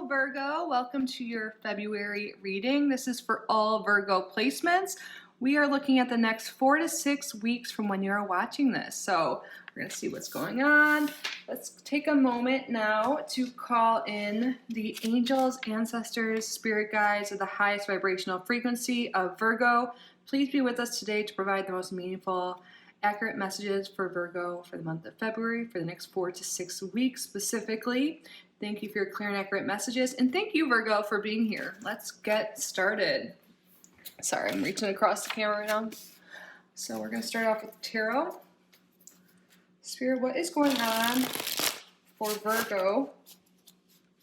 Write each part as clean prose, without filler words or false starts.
Virgo. Welcome to your February reading. This is for all Virgo placements. We are looking at the next 4 to 6 weeks from when you're watching this. So we're going to see what's going on. Let's take a moment now to call in the angels, ancestors, spirit guides of the highest vibrational frequency of Virgo. Please be with us today to provide the most meaningful, accurate messages for Virgo for the month of February for the next 4 to 6 weeks specifically. Thank you for your clear and accurate messages, and thank you, Virgo, for being here. Let's get started. Sorry, I'm reaching across the camera right now. So we're going to start off with tarot. Spirit, what is going on for Virgo?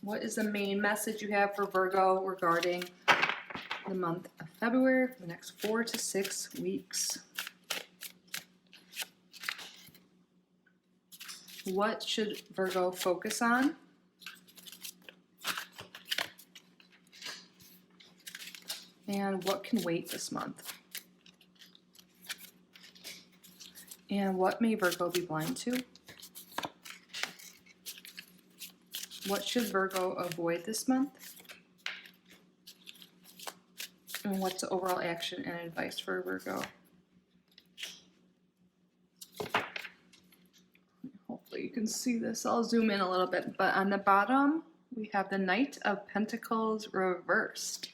What is the main message you have for Virgo regarding the month of February for the next 4 to 6 weeks? What should Virgo focus on? And what can wait this month? And what may Virgo be blind to? What should Virgo avoid this month? And what's the overall action and advice for Virgo? Hopefully you can see this. I'll zoom in a little bit. But on the bottom, we have the Knight of Pentacles reversed.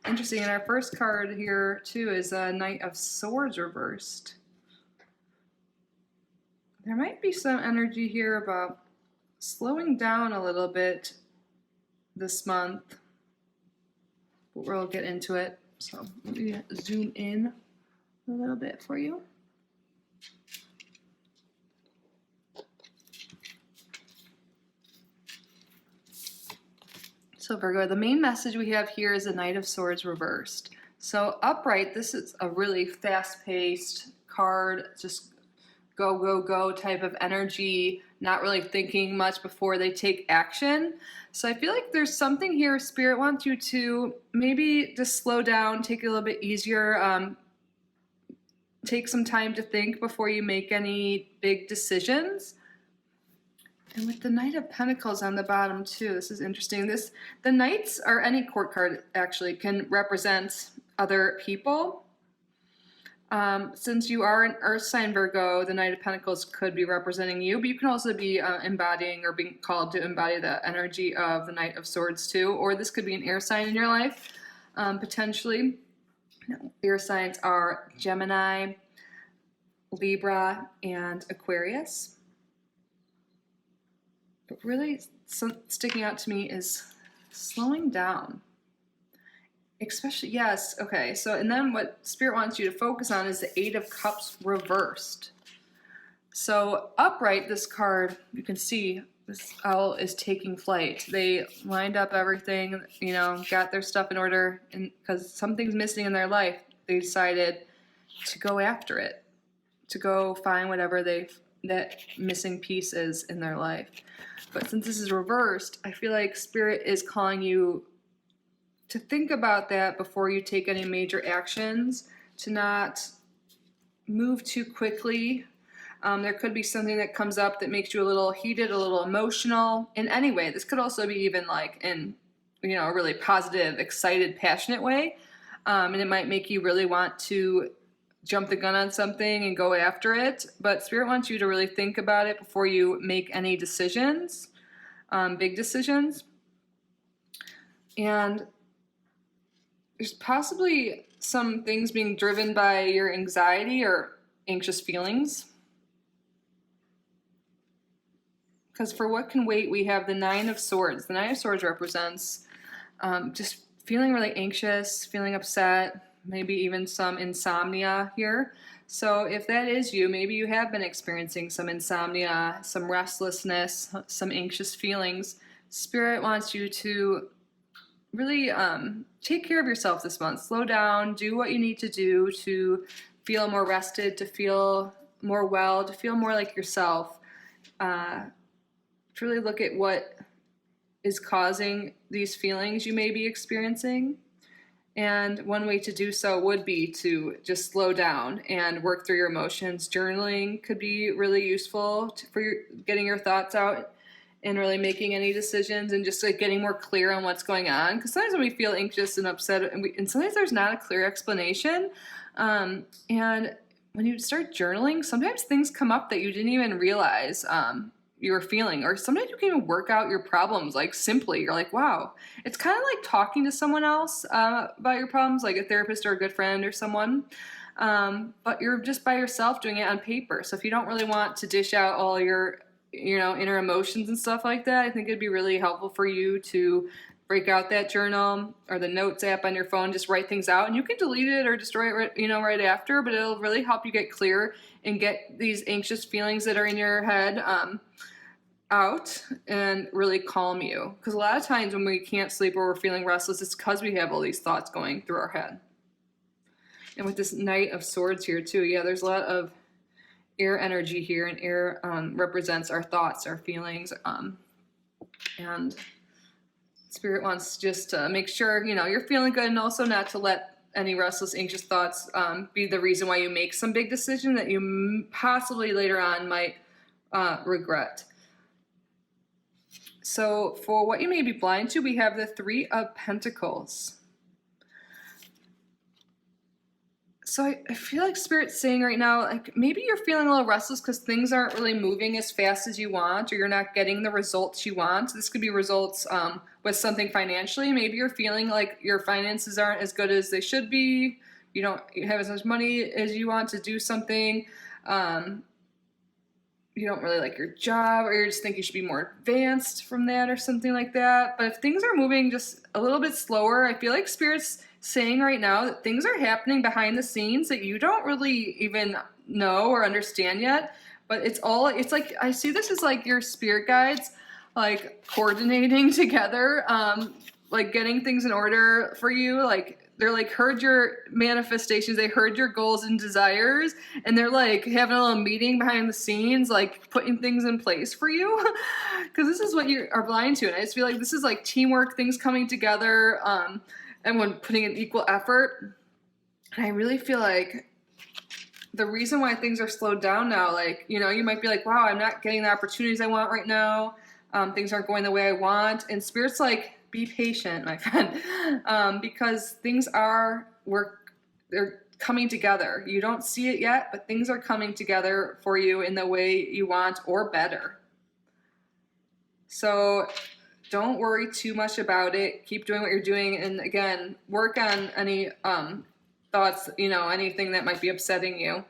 Interesting, and our first card here too is a Knight of Swords reversed. There might be some energy here about slowing down a little bit this month, but we'll get into it. So let me zoom in a little bit for you. So Virgo, the main message we have here is the Knight of Swords reversed. So upright, this is a really fast-paced card, just go, go, go type of energy, not really thinking much before they take action. So I feel like there's something here Spirit wants you to maybe just slow down, take it a little bit easier, take some time to think before you make any big decisions. And with the Knight of Pentacles on the bottom too, this is interesting. The Knights, or any court card actually, can represent other people. Since you are an Earth sign Virgo, the Knight of Pentacles could be representing you, but you can also be embodying or being called to embody the energy of the Knight of Swords too, or this could be an air sign in your life, potentially. Air signs are Gemini, Libra, and Aquarius. But really, sticking out to me is slowing down. Especially, yes, okay. So, and then what Spirit wants you to focus on is the Eight of Cups reversed. So, upright, this card, you can see this owl is taking flight. They lined up everything, you know, got their stuff in order, and because something's missing in their life, they decided to go after it, to go find whatever that missing piece is in their life. But since this is reversed, I feel like Spirit is calling you to think about that before you take any major actions, to not move too quickly. There could be something that comes up that makes you a little heated, a little emotional in any way. This could also be even like in, you know, a really positive, excited, passionate way. And it might make you really want to jump the gun on something and go after it, but Spirit wants you to really think about it before you make any decisions, big decisions. And there's possibly some things being driven by your anxiety or anxious feelings. Because for what can wait, we have the Nine of Swords. The Nine of Swords represents just feeling really anxious, feeling upset, maybe even some insomnia here. So if that is you, maybe you have been experiencing some insomnia, some restlessness, some anxious feelings. Spirit wants you to really take care of yourself this month. Slow down, do what you need to do to feel more rested, to feel more well, to feel more like yourself. To really look at what is causing these feelings you may be experiencing. And one way to do so would be to just slow down and work through your emotions. Journaling could be really useful for getting your thoughts out in really making any decisions and just like getting more clear on what's going on. Because sometimes when we feel anxious and upset, and sometimes there's not a clear explanation. And when you start journaling, sometimes things come up that you didn't even realize you were feeling, or sometimes you can even work out your problems like simply. You're like, wow, it's kind of like talking to someone else about your problems, like a therapist or a good friend or someone. But you're just by yourself doing it on paper. So if you don't really want to dish out all your, inner emotions and stuff like that, I think it'd be really helpful for you to break out that journal or the notes app on your phone, just write things out, and you can delete it or destroy it, right after, but it'll really help you get clear and get these anxious feelings that are in your head out and really calm you. Because a lot of times when we can't sleep or we're feeling restless, it's because we have all these thoughts going through our head. And with this Knight of Swords here too, yeah, there's a lot of air energy here, and air represents our thoughts, our feelings, and Spirit wants just to make sure, you're feeling good, and also not to let any restless, anxious thoughts be the reason why you make some big decision that you possibly later on might regret. So for what you may be blind to, we have the Three of Pentacles. So I feel like Spirit's saying right now, like maybe you're feeling a little restless because things aren't really moving as fast as you want, or you're not getting the results you want. This could be results with something financially. Maybe you're feeling like your finances aren't as good as they should be. You don't have as much money as you want to do something. You don't really like your job, or you just think you should be more advanced from that or something like that. But if things are moving just a little bit slower, I feel like Spirit's saying right now that things are happening behind the scenes that you don't really even know or understand yet. But it's like, I see this as like your spirit guides, like coordinating together, like getting things in order for you. Like they're like heard your manifestations, they heard your goals and desires, and they're like having a little meeting behind the scenes, like putting things in place for you. Because this is what you are blind to. And I just feel like this is like teamwork, things coming together, everyone putting in equal effort. And I really feel like the reason why things are slowed down now, like, you might be like, wow, I'm not getting the opportunities I want right now. Things aren't going the way I want. And Spirit's like, be patient, my friend, because things they're coming together. You don't see it yet, but things are coming together for you in the way you want or better. So don't worry too much about it. Keep doing what you're doing. And again, work on any thoughts, anything that might be upsetting you.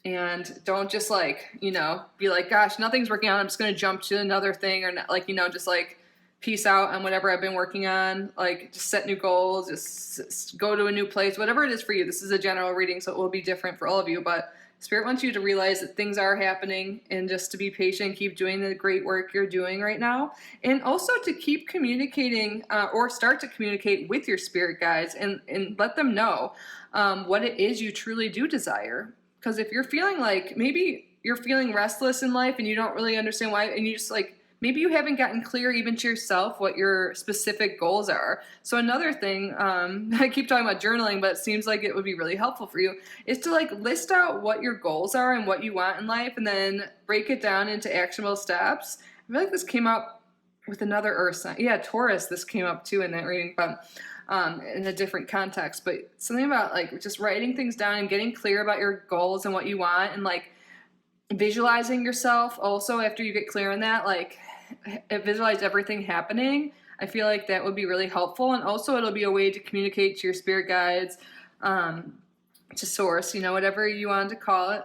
And don't just be like, gosh, nothing's working out, I'm just going to jump to another thing, or not, just like peace out on whatever I've been working on. Like just set new goals, just go to a new place, whatever it is for you. This is a general reading, so it will be different for all of you, but Spirit wants you to realize that things are happening, and just to be patient, keep doing the great work you're doing right now. And also to keep communicating or start to communicate with your spirit guides and let them know what it is you truly do desire. Because if you're feeling like maybe you're feeling restless in life and you don't really understand why, and you just maybe you haven't gotten clear even to yourself what your specific goals are. So another thing, I keep talking about journaling, but it seems like it would be really helpful for you, is to list out what your goals are and what you want in life, and then break it down into actionable steps. I feel like this came up with another earth sign. Yeah, Taurus, this came up too in that reading, but in a different context. But something about just writing things down and getting clear about your goals and what you want, and visualizing yourself also after you get clear on that, visualize everything happening. I feel like that would be really helpful. And also it'll be a way to communicate to your spirit guides, to source, whatever you want to call it.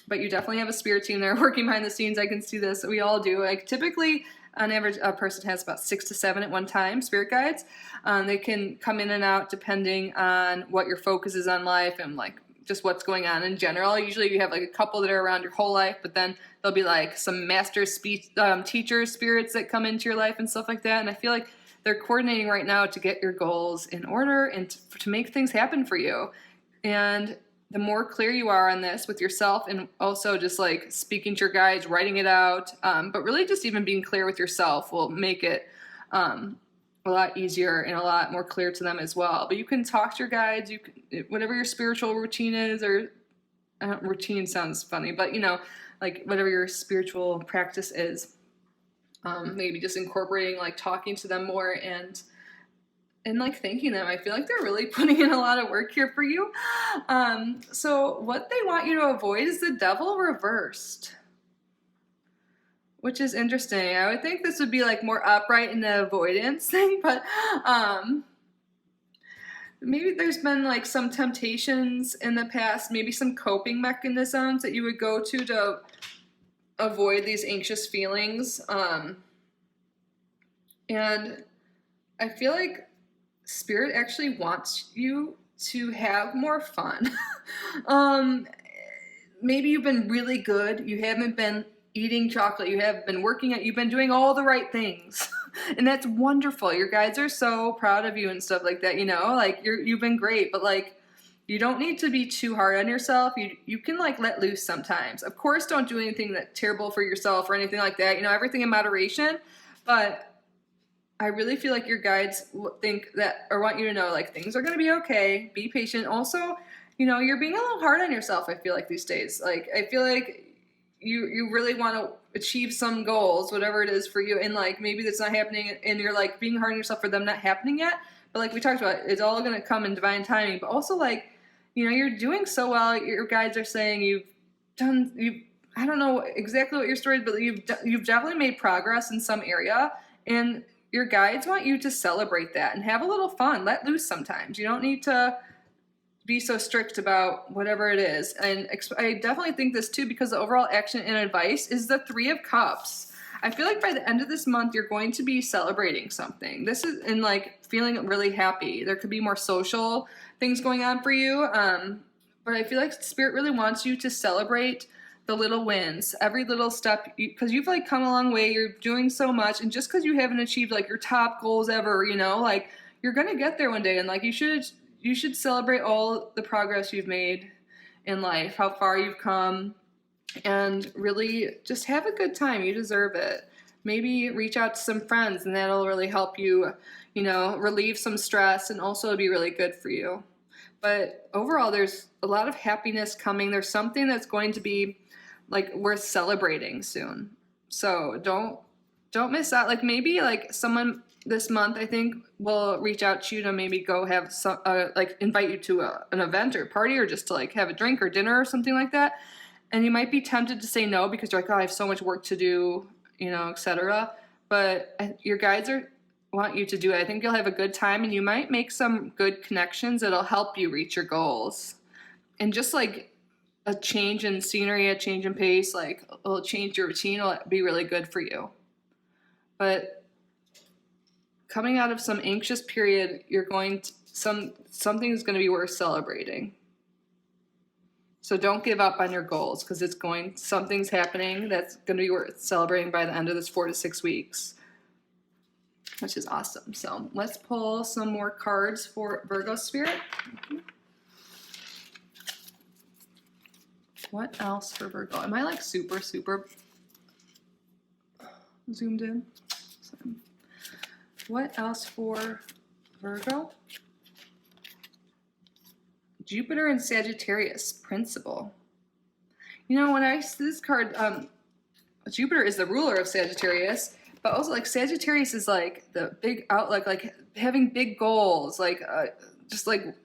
But you definitely have a spirit team there working behind the scenes. I can see this. We all do. Typically, on average, a person has about 6 to 7 at one time, spirit guides. They can come in and out depending on what your focus is on life and just what's going on in general. Usually you have a couple that are around your whole life, but then there'll be some master speech teacher spirits that come into your life and stuff like that. And I feel like they're coordinating right now to get your goals in order and to make things happen for you. And the more clear you are on this with yourself, and also just speaking to your guides, writing it out, but really just even being clear with yourself will make it a lot easier and a lot more clear to them as well. But you can talk to your guides, you can, whatever your spiritual routine is, or routine sounds funny, but whatever your spiritual practice is, Maybe just incorporating like talking to them more and like thanking them. I feel like they're really putting in a lot of work here for you. So what they want you to avoid is the devil reversed, which is interesting. I would think this would be like more upright in the avoidance thing, but maybe there's been like some temptations in the past, maybe some coping mechanisms that you would go to avoid these anxious feelings. And I feel like Spirit actually wants you to have more fun. Maybe you've been really good. You haven't been eating chocolate. You have been working out. You've been doing all the right things. And that's wonderful. Your guides are so proud of you and stuff like that, you know? Like, you've been great, but, like, you don't need to be too hard on yourself. You can, like, let loose sometimes. Of course, don't do anything that's terrible for yourself or anything like that. You know, everything in moderation. But I really feel like your guides think that, or want you to know, like, things are going to be okay. Be patient. Also, you know, you're being a little hard on yourself, I feel like, these days. Like, I feel like you really want to achieve some goals, whatever it is for you, and, like, maybe that's not happening, and you're, like, being hard on yourself for them not happening yet. But, like we talked about, it's all going to come in divine timing. But also, like, you know, you're doing so well. Your guides are saying I don't know exactly what your story is, but you've definitely made progress in some area, and your guides want you to celebrate that and have a little fun. Let loose sometimes. You don't need to be so strict about whatever it is. And I definitely think this too, because the overall action and advice is the 3 of Cups. I feel like by the end of this month, you're going to be celebrating something. This is in like feeling really happy. There could be more social things going on for you. But I feel like Spirit really wants you to celebrate the little wins, every little step, because you've like come a long way. You're doing so much. And just because you haven't achieved like your top goals ever, you know, like you're going to get there one day. And like you should celebrate all the progress you've made in life, how far you've come, and really just have a good time. You deserve it. Maybe reach out to some friends, and that'll really help you, you know, relieve some stress and also be really good for you. But overall, there's a lot of happiness coming. There's something that's going to be like worth celebrating soon. So don't miss out. Like maybe like someone this month, I think, will reach out to you to maybe go have some, like invite you to an event or party, or just to like have a drink or dinner or something like that. And you might be tempted to say no because you're like, oh, I have so much work to do, you know, etc. But your guides want you to do it. I think you'll have a good time, and you might make some good connections that'll help you reach your goals. And just like a change in scenery, a change in pace, like it'll change your routine, will be really good for you. But coming out of some anxious period, you're going to, something's going to be worth celebrating. So don't give up on your goals, because something's happening that's going to be worth celebrating by the end of this 4 to 6 weeks, which is awesome. So let's pull some more cards for Virgo Spirit. What else for Virgo? Am I like super zoomed in? What else for Virgo? Jupiter and Sagittarius, Principle. You know, when I see this card, Jupiter is the ruler of Sagittarius, but also like Sagittarius is like the big outlook, like having big goals, like just like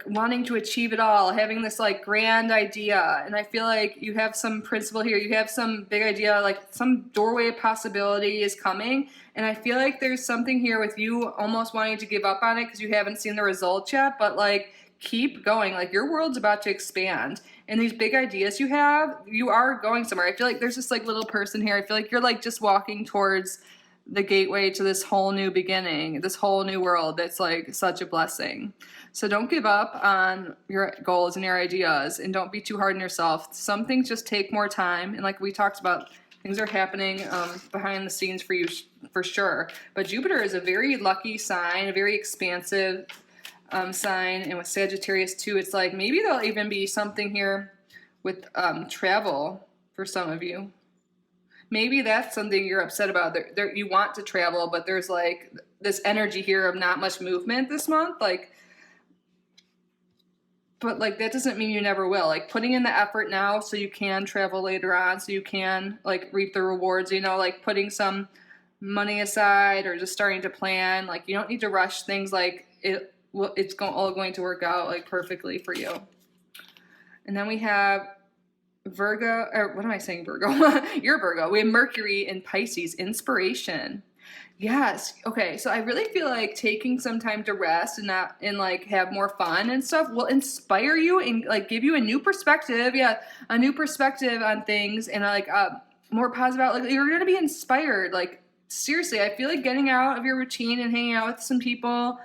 wanting to achieve it all, having this like grand idea. And I feel like you have some principle here. You have some big idea, like some doorway of possibility is coming. And I feel like there's something here with you almost wanting to give up on it because you haven't seen the results yet, but like keep going. Like your world's about to expand, and these big ideas you have, you are going somewhere. I feel like there's this like little person here. I feel like you're like just walking towards the gateway to this whole new beginning, this whole new world that's like such a blessing. So don't give up on your goals and your ideas, and don't be too hard on yourself. Some things just take more time, and like we talked about, things are happening behind the scenes for you for sure. But Jupiter is a very lucky sign, a very expansive sign, and with Sagittarius too, it's like maybe there'll even be something here with travel for some of you. Maybe that's something you're upset about. You want to travel, but there's like this energy here of not much movement this month. Like, but like that doesn't mean you never will. Like putting in the effort now so you can travel later on, so you can like reap the rewards, you know, like putting some money aside or just starting to plan. Like you don't need to rush things. Like it's all going to work out like perfectly for you. And then we have Virgo, or what am I saying, Virgo? You're Virgo. We have Mercury in Pisces, inspiration. Yes. Okay. So I really feel like taking some time to rest and like have more fun and stuff will inspire you and like give you a new perspective. Yeah, a new perspective on things and like more positive out. Like you're gonna be inspired. Like seriously, I feel like getting out of your routine and hanging out with some people,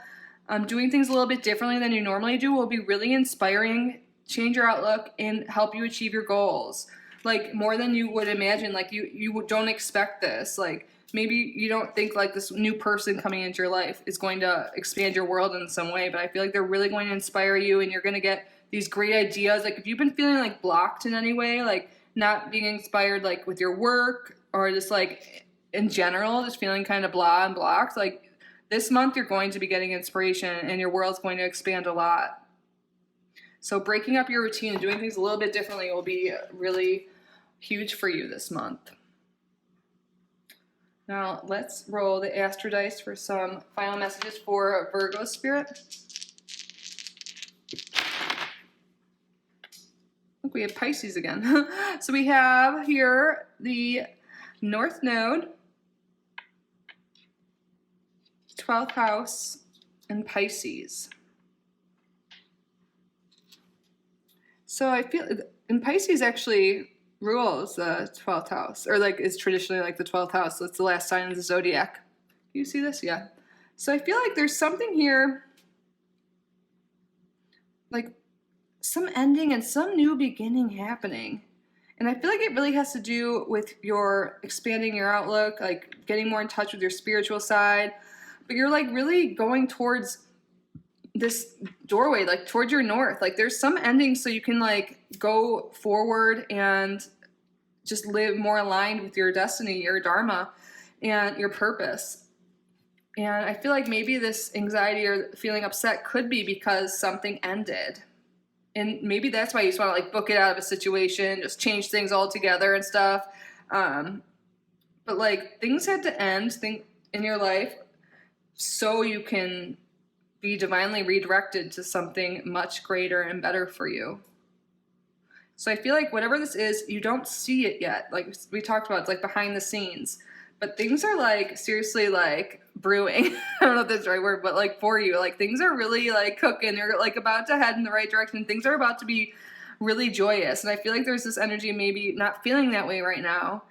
doing things a little bit differently than you normally do will be really inspiring. Change your outlook and help you achieve your goals. Like more than you would imagine. Like you don't expect this. Like maybe you don't think like this new person coming into your life is going to expand your world in some way, but I feel like they're really going to inspire you and you're going to get these great ideas. Like if you've been feeling like blocked in any way, like not being inspired like with your work or just like in general, just feeling kind of blah and blocked, like this month you're going to be getting inspiration and your world's going to expand a lot. So breaking up your routine and doing things a little bit differently will be really huge for you this month. Now let's roll the Astro Dice for some final messages for Virgo spirit. Look, we have Pisces again. So we have here the North Node, 12th house, and Pisces. So I feel, and Pisces actually rules the 12th house, or like is traditionally like the 12th house. So it's the last sign of the zodiac. Do you see this? Yeah. So I feel like there's something here, like some ending and some new beginning happening. And I feel like it really has to do with your expanding your outlook, like getting more in touch with your spiritual side. But you're like really going towards this doorway, like towards your north. Like there's some ending so you can like go forward and just live more aligned with your destiny, your dharma, and your purpose. And I feel like maybe this anxiety or feeling upset could be because something ended. And maybe that's why you just want to like book it out of a situation, just change things altogether and stuff. But like things had to end in your life so you can be divinely redirected to something much greater and better for you. So I feel like whatever this is, you don't see it yet. Like we talked about, it's like behind the scenes. But things are like seriously like brewing. I don't know if that's the right word, but like for you, like things are really like cooking. You're like about to head in the right direction. Things are about to be really joyous. And I feel like there's this energy maybe not feeling that way right now,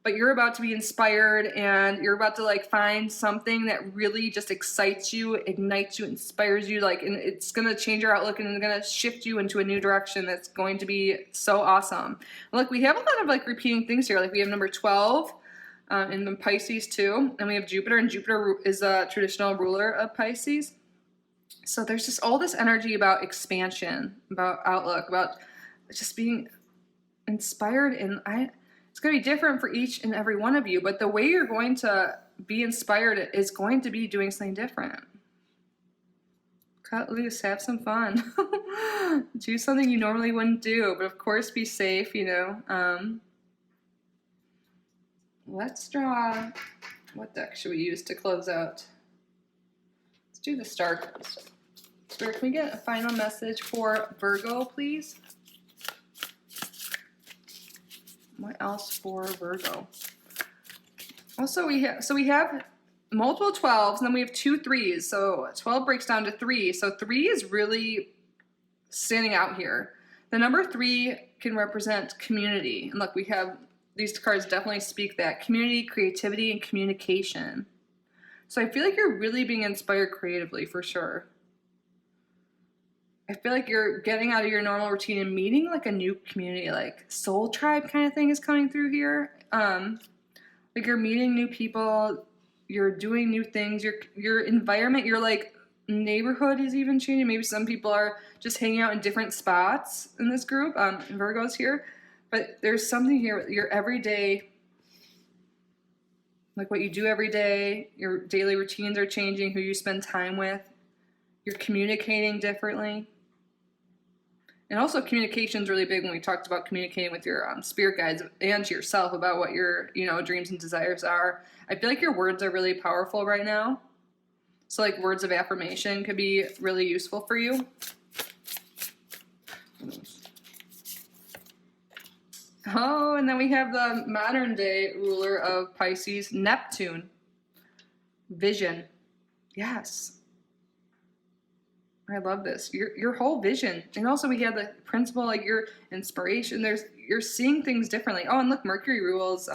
but you're about to be inspired and you're about to like find something that really just excites you, ignites you, inspires you, like, and it's going to change your outlook and it's going to shift you into a new direction that's going to be so awesome. Look, we have a lot of like repeating things here. Like we have number 12 in the Pisces too, and we have Jupiter, and Jupiter is a traditional ruler of Pisces. So there's just all this energy about expansion, about outlook, about just being inspired, and it's going to be different for each and every one of you, but the way you're going to be inspired is going to be doing something different. Cut loose, have some fun. Do something you normally wouldn't do, but of course be safe, you know. Let's draw, what deck should we use to close out? Let's do the star cards. Spirit, can we get a final message for Virgo, please? What else for Virgo? Also, we have multiple 12s, and then we have 2 3s. So 12 breaks down to 3. So 3 is really standing out here. The number 3 can represent community. And look, we have these cards definitely speak that. Community, creativity, and communication. So I feel like you're really being inspired creatively for sure. I feel like you're getting out of your normal routine and meeting like a new community, like soul tribe kind of thing is coming through here. Like you're meeting new people, you're doing new things, your environment, your like neighborhood is even changing. Maybe some people are just hanging out in different spots in this group. Virgo's here, but there's something here with your everyday, like what you do every day, your daily routines are changing, who you spend time with, you're communicating differently. And also communication is really big when we talked about communicating with your spirit guides and to yourself about what your, dreams and desires are. I feel like your words are really powerful right now. So like words of affirmation could be really useful for you. Oh, and then we have the modern day ruler of Pisces, Neptune. Vision. Yes. I love this. Your whole vision. And also we have the principle, like your inspiration. You're seeing things differently. Oh, and look, Mercury rules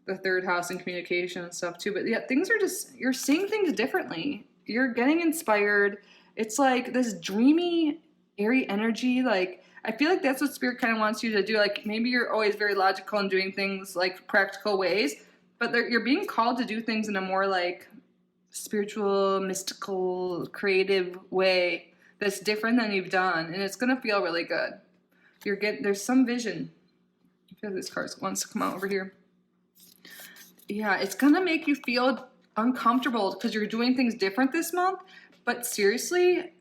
the third house in communication and stuff too. But yeah, things are just, you're seeing things differently. You're getting inspired. It's like this dreamy, airy energy. Like, I feel like that's what Spirit kind of wants you to do. Like, maybe you're always very logical and doing things like practical ways, but you're being called to do things in a more like spiritual, mystical, creative way that's different than you've done. And it's going to feel really good. There's some vision. I feel like this card wants to come out over here. Yeah, it's going to make you feel uncomfortable because you're doing things different this month. But seriously,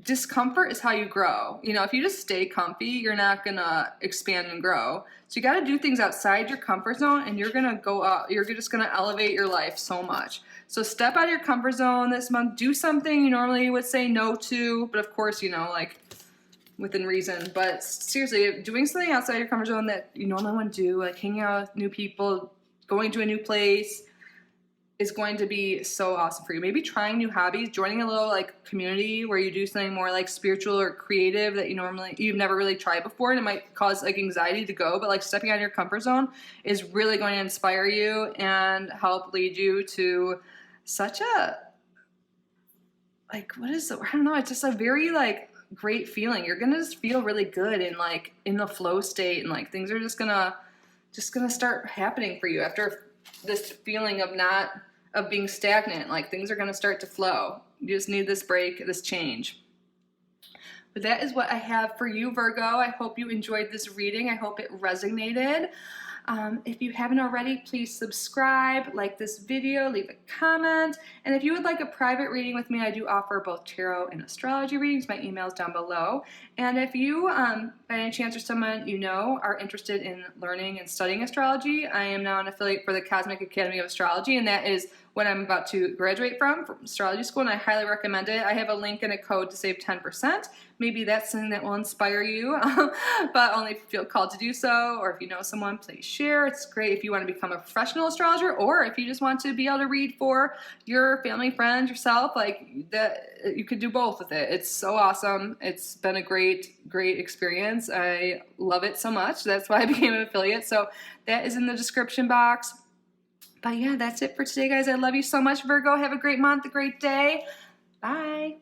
discomfort is how you grow. If you just stay comfy, you're not going to expand and grow. So you got to do things outside your comfort zone, and you're going to go up. You're just going to elevate your life so much. So step out of your comfort zone this month. Do something you normally would say no to, but of course, like within reason. But seriously, doing something outside your comfort zone that you normally wouldn't do, like hanging out with new people, going to a new place, is going to be so awesome for you. Maybe trying new hobbies, joining a little like community where you do something more like spiritual or creative that you've never really tried before, and it might cause like anxiety to go, but like stepping out of your comfort zone is really going to inspire you and help lead you to such a, like, what is it? I don't know. It's just a very like great feeling. You're going to just feel really good and like in the flow state, and like things are just going to start happening for you after this feeling of being stagnant. Like things are going to start to flow. You just need this break, this change. But that is what I have for you, Virgo. I hope you enjoyed this reading. I hope it resonated. If you haven't already, please subscribe, like this video, leave a comment. And if you would like a private reading with me, I do offer both tarot and astrology readings. My email is down below. And if you, by any chance, or someone you know, are interested in learning and studying astrology, I am now an affiliate for the Cosmic Academy of Astrology, and that is what I'm about to graduate from astrology school, and I highly recommend it. I have a link and a code to save 10%. Maybe that's something that will inspire you, but only if you feel called to do so, or if you know someone, please share. It's great if you want to become a professional astrologer, or if you just want to be able to read for your family, friends, yourself, like that. You could do both with it. It's so awesome. It's been a great experience. I love it so much. That's why I became an affiliate. So that is in the description box. But yeah, that's it for today, guys. I love you so much, Virgo. Have a great month, a great day. Bye.